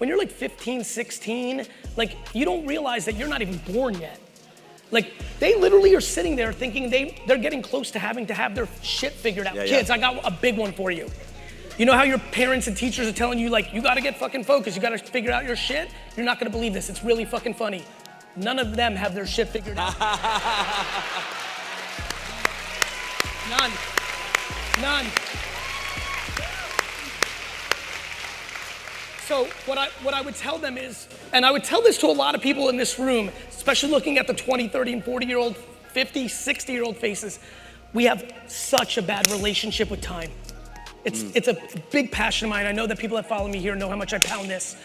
when you're like 15, 16, like you don't realize that you're not even born yet. Like they literally are sitting there thinking they're getting close to having to have their shit figured out. Kids, I got a big one for you. You know how your parents and teachers are telling you like, you gotta get fucking focused, you gotta figure out your shit? You're not gonna believe this, it's really fucking funny. None of them have their shit figured out. None. So what I would tell them is, and I would tell this to a lot of people in this room, especially looking at the 20, 30, and 40-year-old, 50, 60-year-old faces, we have such a bad relationship with time. It's a big passion of mine. I know that people that follow me here know how much I pound this.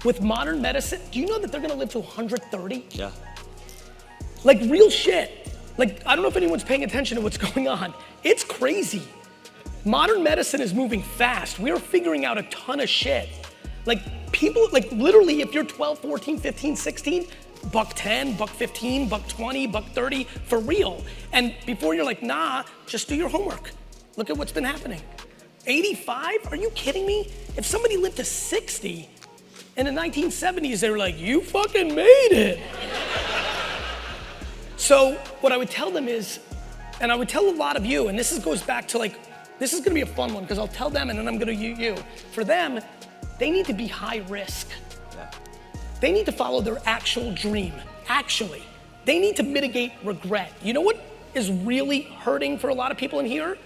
With modern medicine, do you know that they're gonna live to 130? Yeah. Like real shit. Like, I don't know if anyone's paying attention to what's going on. It's crazy. Modern medicine is moving fast. We are figuring out a ton of shit. Like people, like literally if you're 12, 14, 15, 16, $110, $115, $120, $130, for real. And before you're like, nah, just do your homework. Look at what's been happening. 85, are you kidding me? If somebody lived to 60, in the 1970s, they were like, you fucking made it. So what I would tell them is, and I would tell a lot of you, and this goes back to like, this is gonna be a fun one because I'll tell them and then I'm gonna you. For them, they need to be high risk. Yeah. They need to follow their actual dream, actually. They need to mitigate regret. You know what is really hurting for a lot of people in here?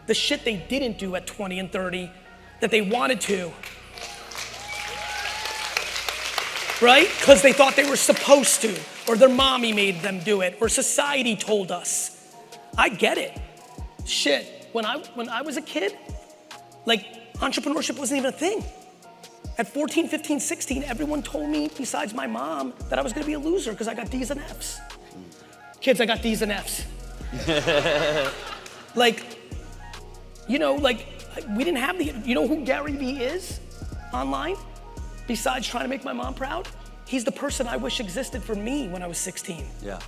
The shit they didn't do at 20 and 30 that they wanted to. Right? Because they thought they were supposed to, or their mommy made them do it, or society told us. I get it. Shit. When I was a kid, like entrepreneurship wasn't even a thing. At 14, 15, 16, everyone told me, besides my mom, that I was gonna be a loser because I got D's and F's. Kids, I got D's and F's. Like, you know, like we didn't have you know who Garyvee is online? Besides trying to make my mom proud? He's the person I wish existed for me when I was 16. Yeah.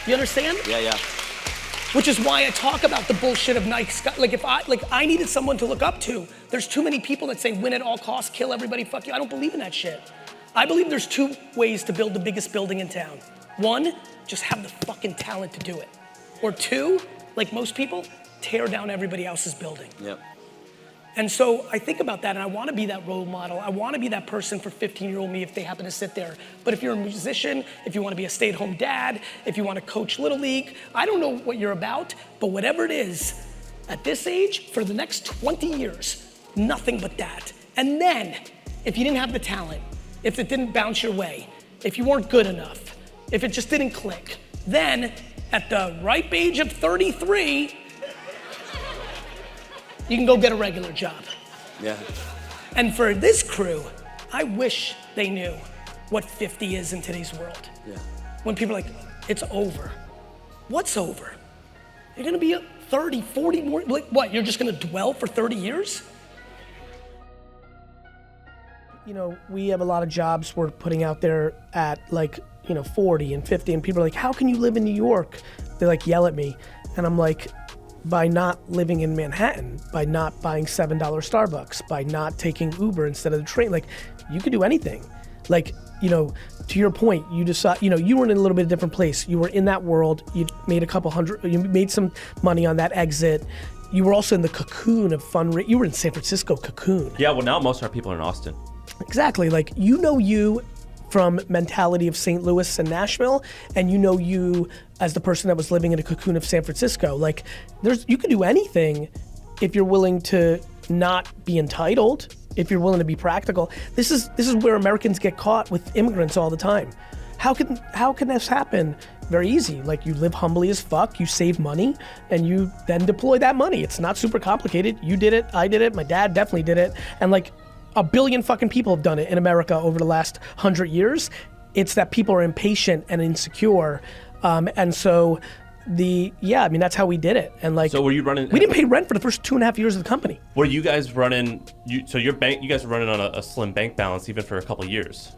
You understand? Yeah. Which is why I talk about the bullshit of Nike. Like I needed someone to look up to. There's too many people that say win at all costs, kill everybody, fuck you. I don't believe in that shit. I believe there's two ways to build the biggest building in town. One, just have the fucking talent to do it. Or two, like most people, tear down everybody else's building. Yep. And so I think about that and I wanna be that role model. I wanna be that person for 15-year-old me if they happen to sit there. But if you're a musician, if you wanna be a stay-at-home dad, if you wanna coach Little League, I don't know what you're about, but whatever it is, at this age, for the next 20 years, nothing but that. And then, if you didn't have the talent, if it didn't bounce your way, if you weren't good enough, if it just didn't click, then at the ripe age of 33, you can go get a regular job. Yeah. And for this crew, I wish they knew what 50 is in today's world. Yeah. When people are like, it's over. What's over? You're gonna be 30, 40 more, like what, you're just gonna dwell for 30 years? You know, we have a lot of jobs we're putting out there at like, 40 and 50, and people are like, how can you live in New York? They like yell at me, and I'm like, by not living in Manhattan, by not buying $7 Starbucks, by not taking Uber instead of the train. Like, you could do anything. Like, to your point, you decide, you were in a little bit different place. You were in that world, you made you made some money on that exit. You were also in the cocoon of you were in San Francisco cocoon. Yeah, well now most of our people are in Austin. Exactly, like you from mentality of St. Louis and Nashville, and you as the person that was living in a cocoon of San Francisco. Like, you can do anything if you're willing to not be entitled, if you're willing to be practical. This is where Americans get caught with immigrants all the time. How can this happen? Very easy. Like, you live humbly as fuck, you save money, and you then deploy that money. It's not super complicated. You did it, I did it, my dad definitely did it, and like, 1 billion fucking people have done it in America over the last 100 years. It's that people are impatient and insecure. And so that's how we did it. And like, so were you running? We didn't pay rent for the first 2.5 years of the company. Were you guys running, you guys were running on a slim bank balance even for a couple of years?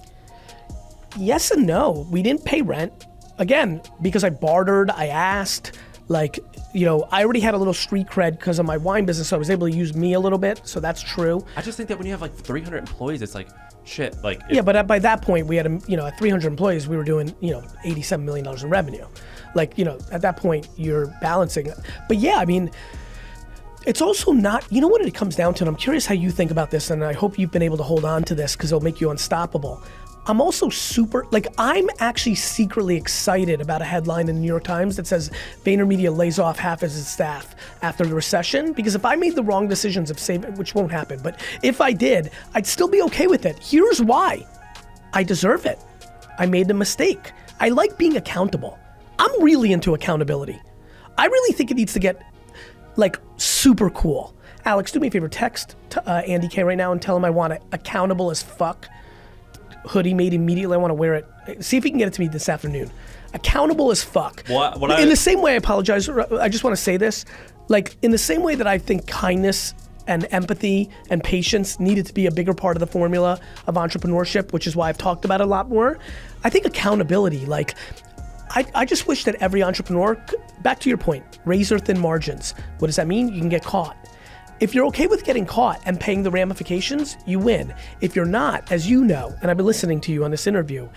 Yes and no. We didn't pay rent. Again, because I bartered, I asked, Like, I already had a little street cred because of my wine business, so I was able to use me a little bit. So that's true. I just think that when you have like 300 employees, it's like shit. Like yeah, but by that point we had at 300 employees, we were doing $87 million in revenue. Like at that point you're balancing. But yeah, I mean, it's also not. You know what it comes down to, and I'm curious how you think about this, and I hope you've been able to hold on to this because it'll make you unstoppable. I'm also I'm actually secretly excited about a headline in the New York Times that says VaynerMedia lays off half of its staff after the recession, because if I made the wrong decisions of saving, which won't happen, but if I did, I'd still be okay with it. Here's why. I deserve it. I made a mistake. I like being accountable. I'm really into accountability. I really think it needs to get super cool. Alex, do me a favor, text to Andy K right now and tell him I want it accountable as fuck. Hoodie made immediately. I want to wear it. See if he can get it to me this afternoon. Accountable as fuck. In the same way, I apologize. I just want to say this. In the same way that I think kindness and empathy and patience needed to be a bigger part of the formula of entrepreneurship, which is why I've talked about it a lot more. I think accountability, I just wish that every entrepreneur, back to your point, razor thin margins. What does that mean? You can get caught. If you're okay with getting caught and paying the ramifications, you win. If you're not, as you know, and I've been listening to you on this interview,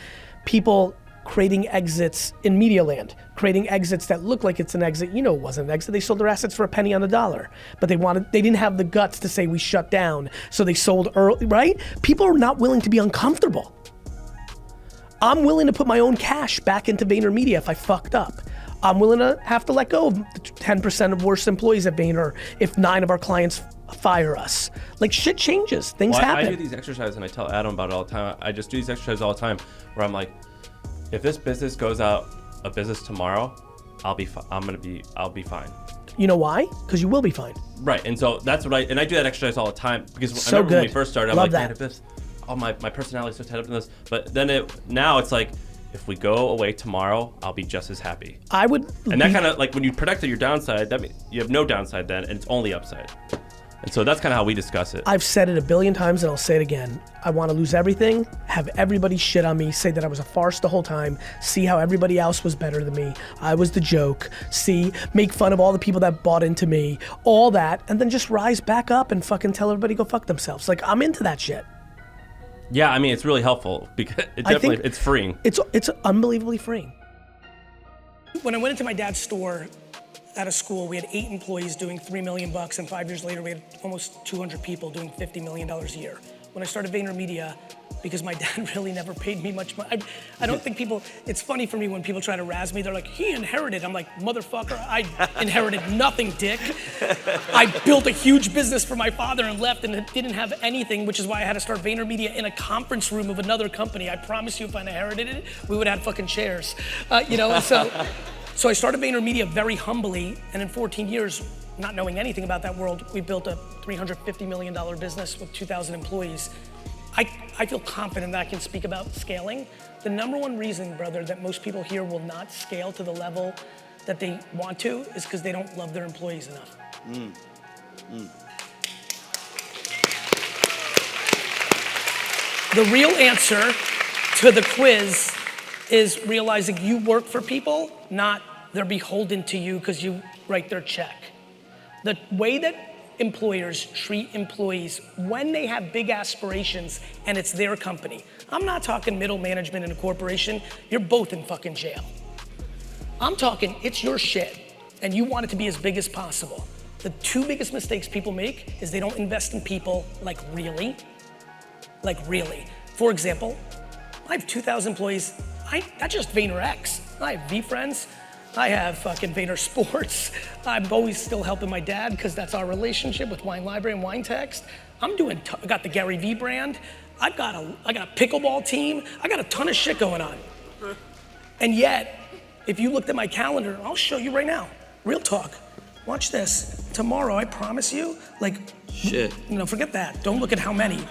people creating exits in media land, creating exits that look like it's an exit. It wasn't an exit. They sold their assets for a penny on the dollar, but they didn't have the guts to say we shut down, so they sold early, right? People are not willing to be uncomfortable. I'm willing to put my own cash back into VaynerMedia if I fucked up. I'm willing to have to let go of 10% of worst employees at Vayner if 9 of our clients fire us. Shit changes, things happen. I do these exercises and I tell Adam about it all the time. I just do these exercises all the time where I'm like, if this business goes out of business tomorrow, I'll be fine. You know why? Because you will be fine. Right, and so that's what I do that exercise all the time because so I remember good. When we first started, I'm like, man, if this, my personality is so tied up in this, but then now it's like, if we go away tomorrow, I'll be just as happy. And that kind of when you protect your downside, that means you have no downside then, and it's only upside. And so that's kind of how we discuss it. I've said it a billion times and I'll say it again. I want to lose everything, have everybody shit on me, say that I was a farce the whole time, see how everybody else was better than me, I was the joke, make fun of all the people that bought into me, all that, and then just rise back up and fucking tell everybody go fuck themselves. I'm into that shit. Yeah, I mean, it's really helpful because it's freeing. It's unbelievably freeing. When I went into my dad's store out of school, we had 8 employees doing $3 million, and 5 years later, we had almost 200 people doing $50 million a year. When I started VaynerMedia, because my dad really never paid me much money. I don't think it's funny for me when people try to razz me, they're like, he inherited. I'm like, motherfucker, I inherited nothing, dick. I built a huge business for my father and left and didn't have anything, which is why I had to start VaynerMedia in a conference room of another company. I promise you, if I inherited it, we would have had fucking chairs. So I started VaynerMedia very humbly, and in 14 years, not knowing anything about that world, we built a $350 million business with 2,000 employees. I feel confident that I can speak about scaling. The number one reason, brother, that most people here will not scale to the level that they want to is because they don't love their employees enough. The real answer to the quiz is realizing you work for people, not they're beholden to you because you write their check. The way that employers treat employees when they have big aspirations and it's their company. I'm not talking middle management in a corporation. You're both in fucking jail. I'm talking it's your shit and you want it to be as big as possible. The 2 biggest mistakes people make is they don't invest in people really. For example, I have 2,000 employees. That's just VaynerX. I have VFriends. I have fucking Vayner Sports. I'm always still helping my dad because that's our relationship with Wine Library and Wine Text. I got the Garyvee brand. I got a pickleball team. I got a ton of shit going on. And yet, if you looked at my calendar, I'll show you right now. Real talk. Watch this. Tomorrow, I promise you, shit. Forget that. Don't look at how many.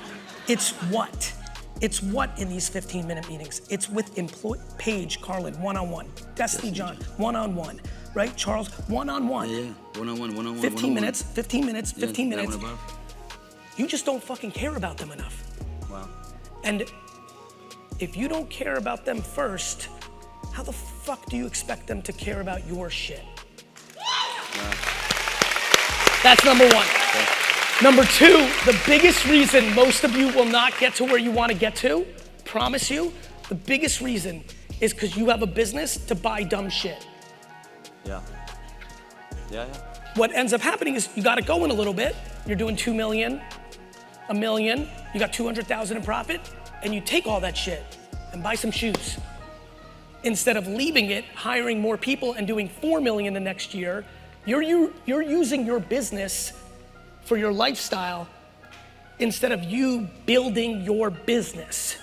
It's what? It's what in these 15-minute meetings? It's with Paige, Carlin, one-on-one. Destiny, John, one-on-one. Right, Charles, one-on-one. Yeah, one-on-one. 15 minutes. You just don't fucking care about them enough. Wow. And if you don't care about them first, how the fuck do you expect them to care about your shit? That's number one. Number two, the biggest reason most of you will not get to where you want to get to, promise you, the biggest reason is because you have a business to buy dumb shit. Yeah. What ends up happening is you got it going a little bit. You're doing 2 million, a million, you got 200,000 in profit, and you take all that shit and buy some shoes. Instead of leaving it, hiring more people and doing 4 million the next year, you're using your business for your lifestyle instead of you building your business.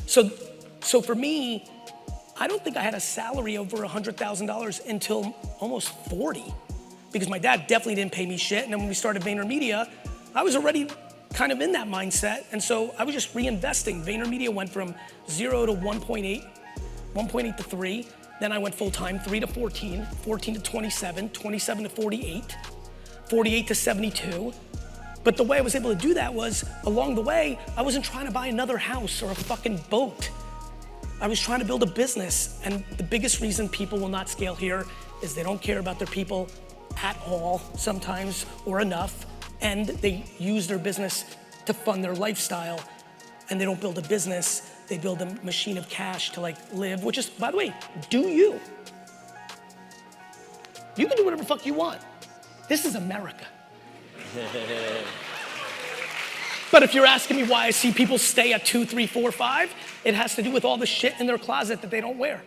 So for me, I don't think I had a salary over $100,000 until almost 40, because my dad definitely didn't pay me shit. And then when we started VaynerMedia, I was already kind of in that mindset. And so I was just reinvesting. VaynerMedia went from 0 to 1.8, 1.8 to 3. Then I went full time, 3 to 14, 14 to 27, 27 to 48, 48 to 72. But the way I was able to do that was, along the way, I wasn't trying to buy another house or a fucking boat. I was trying to build a business. And the biggest reason people will not scale here is they don't care about their people at all sometimes, or enough. And they use their business to fund their lifestyle. And they don't build a business, they build a machine of cash to like live, which is, by the way, do you. You can do whatever the fuck you want. This is America. But if you're asking me why I see people stay at 2, 3, 4, 5, it has to do with all the shit in their closet that they don't wear.